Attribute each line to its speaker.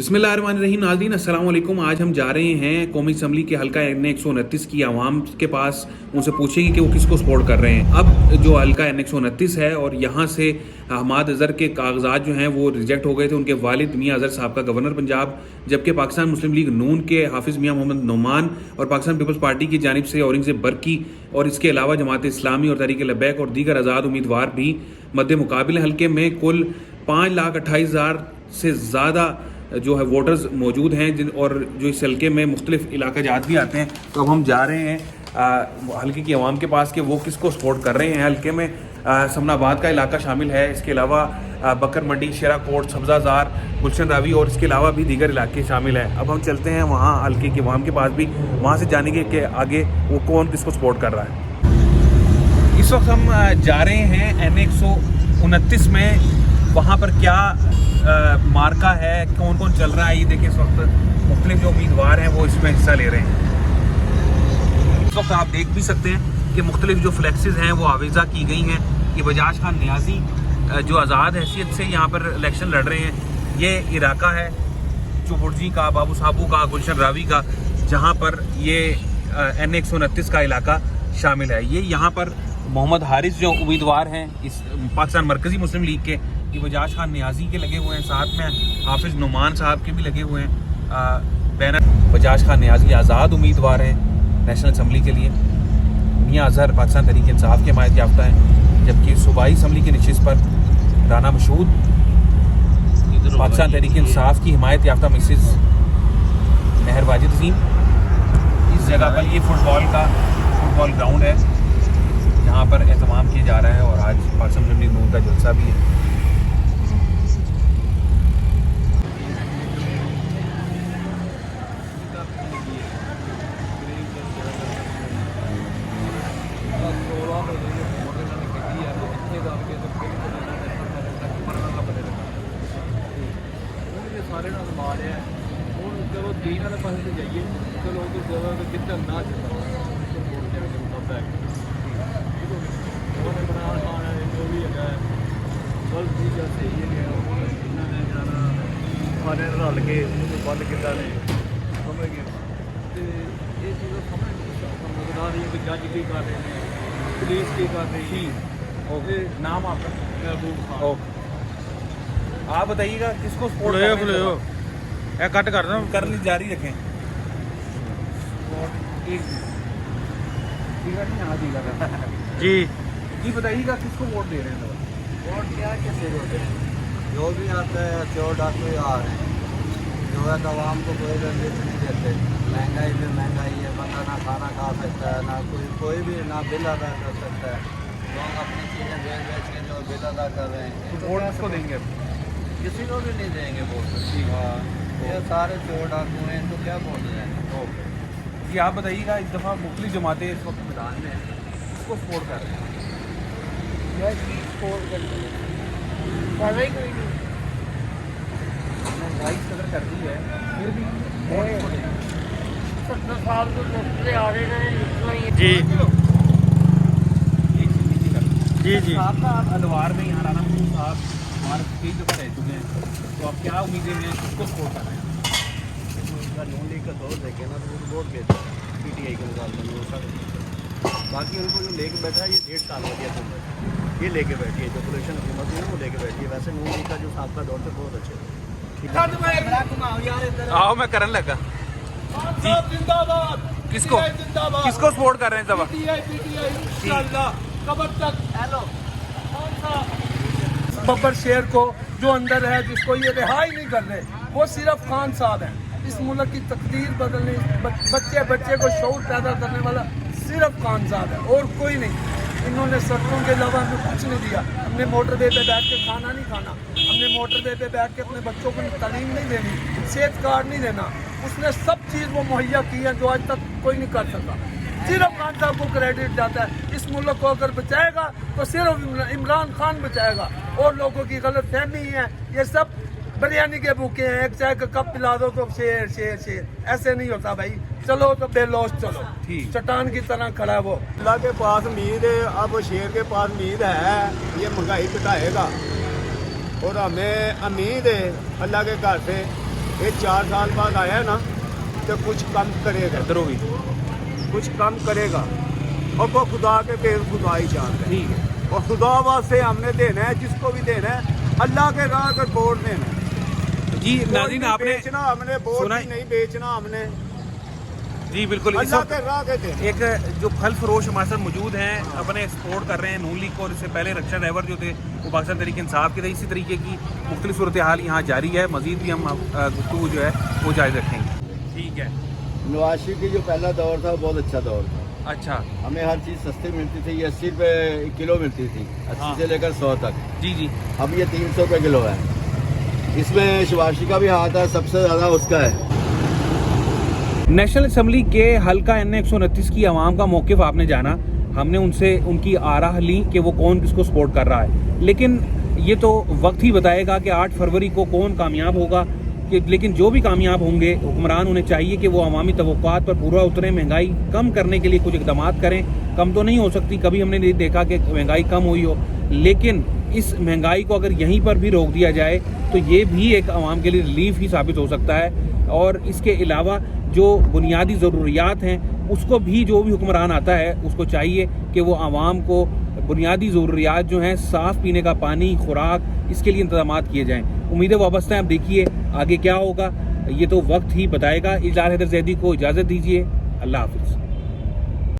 Speaker 1: बिस्मिल्लाहिर्रहमानिर्रहीम। नाज़रीन अस्सलाम वालेकुम। आज हम जा रहे हैं कौमी असम्बली के हल्का एन 129 की आवाम के पास, उनसे पूछेंगे कि वो किसको सपोर्ट कर रहे हैं। अब जो हल्का एन 129 है और यहाँ से हमाद अज़हर के कागजात जो हैं वो रिजेक्ट हो गए थे। उनके वालिद मियाँ अज़हर साहब का गवर्नर पंजाब, जबकि पाकिस्तान मुस्लिम लीग नून के हाफिज़ मियाँ मोहम्मद नोमान और पाकिस्तान पीपल्स पार्टी की जानिब से औरंगज़ेब बरकी और इसके अलावा जमात इस्लामी और तहरीक लबैक और दीगर आज़ाद उम्मीदवार भी मद्दे मुकाबले हल्के में कुल 5,28,000 से ज़्यादा जो है वोटर्स मौजूद हैं और जो इस हल्के में मुख्तलिफ इलाका जात भी आते हैं। तो अब हम जा रहे हैं हल्के की आवाम के पास कि वो किसको सपोर्ट कर रहे हैं। हल्के में समनाबाद का इलाका शामिल है, इसके अलावा बकर मंडी, शेरा कोट, सब्ज़ाजार, गुलशन रावी और इसके अलावा भी दीगर इलाके शामिल हैं। अब हम चलते हैं वहाँ हल्के की आवाम के पास भी, वहाँ से जानेंगे कि आगे वो कौन किसको सपोर्ट कर रहा है। इस वक्त हम जा रहे हैं एन 129 में। वहाँ पर क्या मार्का है, कौन कौन चल रहा है, ये देखिए। इस वक्त मुख्तलिफ जो उम्मीदवार हैं वो इसमें हिस्सा ले रहे हैं। इस वक्त आप देख भी सकते हैं कि मुख्तलिफ जो फ्लैक्सेस हैं वो आवेज़ा की गई हैं। ये बजाज खान नियाजी जो आज़ाद हैसियत से यहाँ पर इलेक्शन लड़ रहे हैं। ये इलाका है चुबुर्जी का, बाबू साहबू का, गुलशन रावी का, जहाँ पर ये एन 129 का इलाका शामिल है। ये यहाँ पर मोहम्मद हारिस जो उम्मीदवार हैं इस पाकिस्तान मरकज़ी मुस्लिम लीग के, ये बजाज खान नियाजी के लगे हुए हैं, साथ में हाफिज़ नुमान साहब के भी लगे हुए हैं बैनर। बजाज खान नियाजी आज़ाद उम्मीदवार हैं नेशनल असम्बली के लिए। मियाँ अज़हर पाकिस्तान तहरीक इंसाफ के हिमायत याफ्ता हैं, जबकि सूबाई असम्बली की नशिस्त पर राना मशहूद पाकिस्तान तहरीक इंसाफ की हिमायत याफ्ता मिसिज़ महर वाजिद अज़ीम। इस जगह पर ये फुटबॉल ग्राउंड है जहाँ पर एहतमाम किया जा रहा है और आज पाकिस्तान मुस्लिम लीग नून का जलसा भी है।
Speaker 2: सारे मार है हूँ चलो दीन वाले पास जाइए, चलो उस जगह तो कितना ना इमरान खान है जो भी है बल चीज़ सही है। इन्होंने जाना सारे रल के बंद किया ने समझ गए। तो ये चीज़ समझ समझदा नहीं कि जज की कर रहे हैं, पुलिस की कर रही है। ओके, नाम आपका? महबूब खान। ओके, आप बताइएगा किसको सपोर्ट कर रहे हो? कट कर रहा हूँ, कर ली, जारी रखें। जी जी बताइएगा किसको वोट दे रहे हैं?
Speaker 3: वोट क्या कैसे होते हैं, जो भी आता है चोर डाकू आ रहे हैं, जो है आवाम को कोई रिलीफ नहीं देते। महंगाई में महंगाई है, बंदा ना खाना खा सकता है, ना कोई भी ना बिल अदा कर सकता है। लोग अपनी चीज़ें बेच के जो बिल अदा कर रहे हैं,
Speaker 2: तो वोट किसको देंगे?
Speaker 3: किसी को भी नहीं देंगे वोट। ये सारे चोर डाकू हैं, तो क्या वोट देंगे?
Speaker 2: जी आप बताइएगा, इस दफ़ा मुख्तलिफ जमातें इस वक्त मैदान में हैं, किसको सपोर्ट कर रहे हैं? महंगाई कदर कर दी है, फिर भी जी जी अदवार में यहाँ राना मशहूद साहब हमारे कई दफ़ा रह चुके हैं, तो आप क्या उम्मीदें हैं, किसको सपोर्ट कर रहे हैं?
Speaker 3: नून लीग का दौर देखे ना तो वोट देते PTI के मुकाबले में वो सब। बाकी उनको जो लेके बैठा है, ये 1.5 साल हो गया हुकूमत, ये लेके बैठी है जो पोलिशन हुकूमत है वो लेके बैठी है। वैसे नून लीग का जो साहब का दौर थे बहुत अच्छे थे।
Speaker 2: आओ मैं करने लगा जी। किसको सपोर्ट कर रहे हैं सब?
Speaker 4: बब्बर शेर को जो अंदर है, जिसको ये रिहाई नहीं कर रहे, वो सिर्फ खान साहब हैं। इस मुल्क की तकदीर बदलने, बच्चे को शऊर पैदा करने वाला सिर्फ खान साहब है और कोई नहीं। इन्होंने सड़कों के अलावा हमें कुछ नहीं दिया। हमने मोटर वे पे बैठ के खाना नहीं खाना, हमने मोटर वे पे बैठ के अपने बच्चों को तालीम नहीं देनी, सेहत कार्ड नहीं देना। उसने सब चीज़ वो मुहैया की है जो आज तक कोई नहीं कर सका। सिर्फ खान साहब को क्रेडिट जाता है। इस मुल्क को अगर बचाएगा तो सिर्फ इमरान खान बचाएगा, और लोगों की गलत फहमी है। ये सब बिरयानी के भूखे हैं, एक चाय का कप पिला दो तो शेर शेर शेर, ऐसे नहीं होता भाई। चलो तो बेलौस चलो, चट्टान की तरह खड़ा है वो।
Speaker 3: अल्लाह के पास उम्मीद है, अब शेर के पास उम्मीद है ये महंगाई घटाएगा, और हमें उम्मीद है अल्लाह के घर से
Speaker 5: ये 4 साल बाद आया है ना तो कुछ कम करेगा,
Speaker 1: इधर भी
Speaker 5: कुछ कम करेगा। और वो खुदा के पेड़ खुदा ही जानते हैं।
Speaker 1: ठीक है।
Speaker 5: और खुदा वास्ते हमने देना है, जिसको भी देना है अल्लाह के राह पर वोट देना है।
Speaker 1: जी
Speaker 5: वोट
Speaker 1: नाज़रीन,
Speaker 5: नहीं
Speaker 1: आपने
Speaker 5: बेचना, हमने वोट
Speaker 1: सुना-
Speaker 5: भी नहीं बेचना हमने,
Speaker 1: जी बिल्कुल। इस
Speaker 5: अल्लाह
Speaker 1: वक्त
Speaker 5: के राह के देना।
Speaker 1: एक जो फल फरोश हमारे साथ मौजूद हैं, अपने सपोर्ट कर रहे हैं नून लीग को, और इससे पहले रक्षा ड्राइवर जो थे वो पाकिस्तान तहरीक इंसाफ के थे। इसी तरीके की मुख्तलिफ सूरत हाल यहाँ जारी है। मज़ीद भी हम गुफ्तगू जो है वो जारी रखेंगे। ठीक है।
Speaker 6: नवाज शरीफ की जो पहला दौर था वो बहुत अच्छा दौर था।
Speaker 1: अच्छा।
Speaker 6: हमें हर चीज़ सस्ती मिलती थी, ये 80 रुपये किलो मिलती थी, 80
Speaker 1: हाँ।
Speaker 6: से लेकर 100 तक।
Speaker 1: जी जी।
Speaker 6: अब ये 300 रुपये किलो है। इसमें शबाशी का भी हाथ है, सबसे ज़्यादा उसका है।
Speaker 1: नेशनल असम्बली के हल्का NA 129 की आवाम का मौक़िफ़ आपने जाना। हमने उनसे उनकी आराह ली कि वो कौन किसको सपोर्ट कर रहा है, लेकिन ये तो वक्त ही बताएगा कि 8 फरवरी को कौन कामयाब होगा। लेकिन जो भी कामयाब होंगे, हुक्मरान उन्हें चाहिए कि वो अवामी तवक्कुआत पर पूरा उतरें, महंगाई कम करने के लिए कुछ इक़दाम करें। कम तो नहीं हो सकती, कभी हमने नहीं देखा कि महंगाई कम हुई हो, लेकिन इस महंगाई को अगर यहीं पर भी रोक दिया जाए तो ये भी एक आवाम के लिए रिलीफ ही साबित हो सकता है। और इसके अलावा जो बुनियादी ज़रूरियात हैं, उसको भी जो भी हुक्मरान आता है उसको चाहिए कि वो आवाम को बुनियादी ज़रूरियात जो हैं, साफ़ पीने का पानी, खुराक, इसके लिए इंतजाम किए जाएँ। उम्मीदें वाबस्ता हैं, अब देखिए आगे क्या होगा, ये तो वक्त ही बताएगा। इजलाल हैदर जैदी को इजाज़त दीजिए। अल्लाह हाफ़िज़।